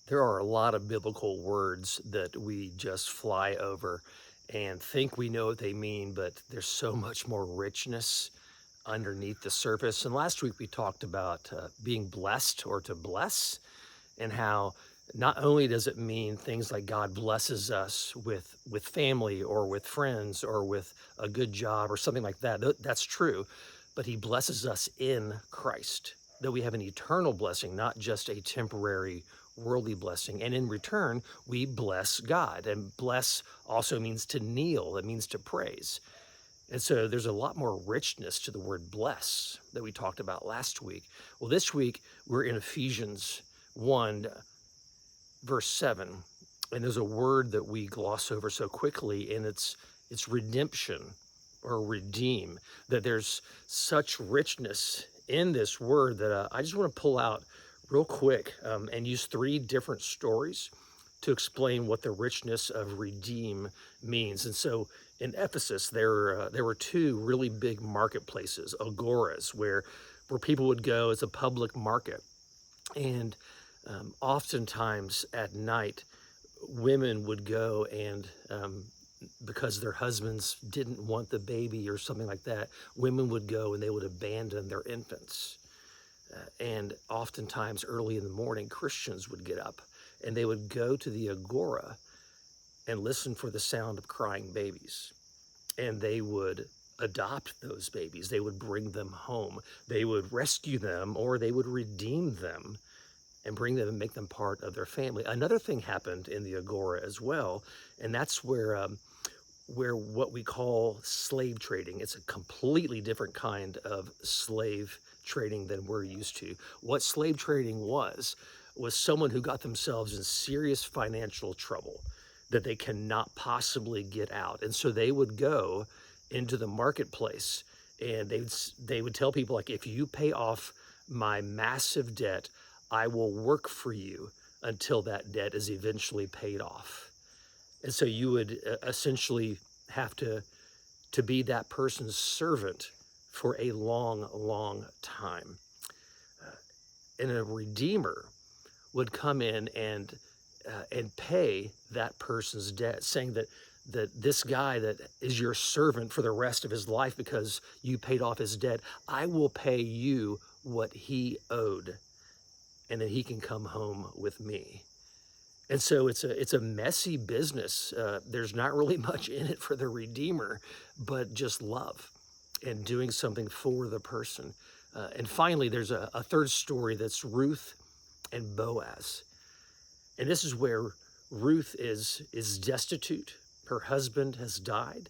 There are a lot of biblical words that we just fly over and think we know what they mean, but there's so much more richness underneath the surface. And last week we talked about being blessed or to bless, and how not only does it mean things like God blesses us with family or with friends or with a good job or something like that. That's true, but he blesses us in Christ, that we have an eternal blessing, not just a temporary worldly blessing. And in return, we bless God. And bless also means to kneel, it means to praise. And so there's a lot more richness to the word bless that we talked about last week. Well, this week we're in Ephesians 1, verse 7. And there's a word that we gloss over so quickly, and it's redemption or redeem. That there's such richness in this word that I just want to pull out real quick and use three different stories to explain what the richness of redeem means. And so in Ephesus, there were two really big marketplaces, agoras, where people would go as a public market. And oftentimes at night, women would go and because their husbands didn't want the baby or something like that, women would go and they would abandon their infants. And oftentimes early in the morning, Christians would get up and they would go to the agora and listen for the sound of crying babies. And they would adopt those babies. They would bring them home. They would rescue them, or they would redeem them and bring them and make them part of their family. Another thing happened in the agora as well, and that's where what we call slave trading. It's a completely different kind of slave trading than we're used to. What slave trading was someone who got themselves in serious financial trouble that they cannot possibly get out. And so they would go into the marketplace and they would tell people, like, if you pay off my massive debt, I will work for you until that debt is eventually paid off. And so you would essentially have to be that person's servant for a long, long time. And a redeemer would come in and pay that person's debt, saying that this guy that is your servant for the rest of his life because you paid off his debt, I will pay you what he owed, and then he can come home with me. And so it's a messy business. There's not really much in it for the redeemer, but just love and doing something for the person. And finally, there's a third story that's Ruth and Boaz. And this is where Ruth is destitute. Her husband has died.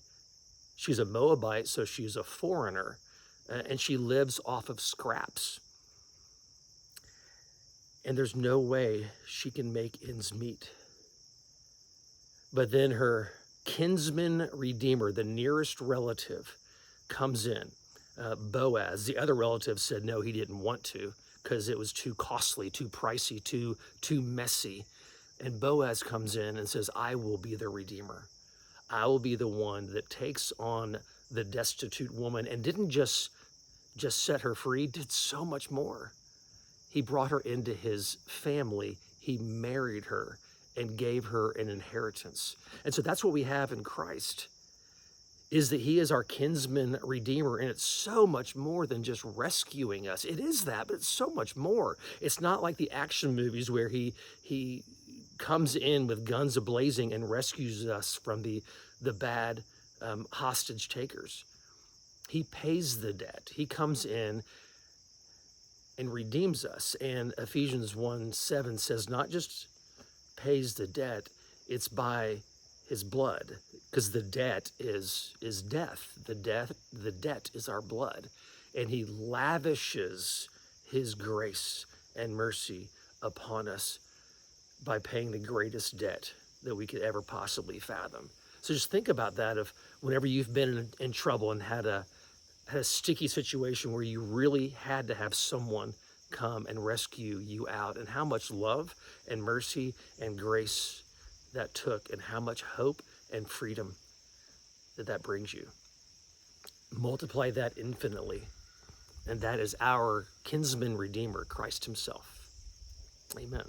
She's a Moabite, so she's a foreigner, and she lives off of scraps. And there's no way she can make ends meet. But then her kinsman redeemer, the nearest relative, comes in. Boaz, the other relative, said no, he didn't want to because it was too costly, too pricey, too messy. And Boaz comes in and says, I will be the redeemer. I will be the one that takes on the destitute woman, and didn't just set her free, did so much more. He brought her into his family. He married her and gave her an inheritance. And so that's what we have in Christ, is that he is our kinsman redeemer. And it's so much more than just rescuing us. It is that, but it's so much more. It's not like the action movies where he comes in with guns a-blazing and rescues us from the bad hostage takers. He pays the debt. He comes in and redeems us. And Ephesians 1:7 says not just pays the debt, it's by his blood, because the debt is death. The debt is our blood. And he lavishes his grace and mercy upon us by paying the greatest debt that we could ever possibly fathom. So just think about that, of whenever you've been in trouble and had a sticky situation where you really had to have someone come and rescue you out, and how much love and mercy and grace that took, and how much hope and freedom that brings you. Multiply that infinitely, and that is our kinsman redeemer, Christ himself. Amen.